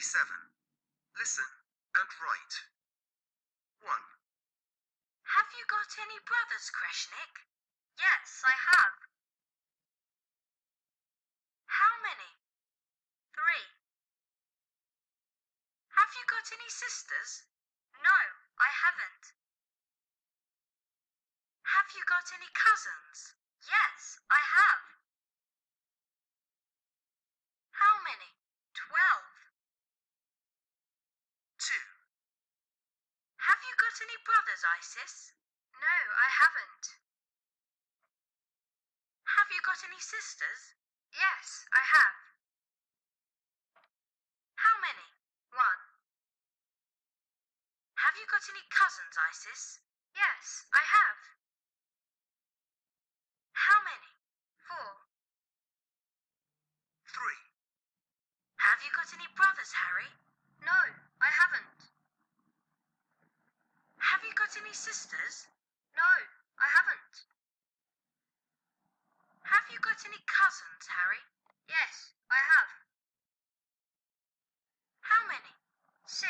7. Listen and write. 1, Have you got any brothers, Kreshnik? Yes, I have. How many? 3. Have you got any sisters? No, I haven't. Have you got any cousins? Yes, I have. How many? 12. 2, Have you got any brothers, Isis? No, I haven't. Have you got any sisters? Yes, I have. How many? 1. Have you got any cousins, Isis? Yes, I have. How many? 4. 3, Have you got any brothers, Harry? No, I haven't. Have you got any sisters? No, I haven't. Have you got any cousins, Harry? Yes, I have. How many? 6.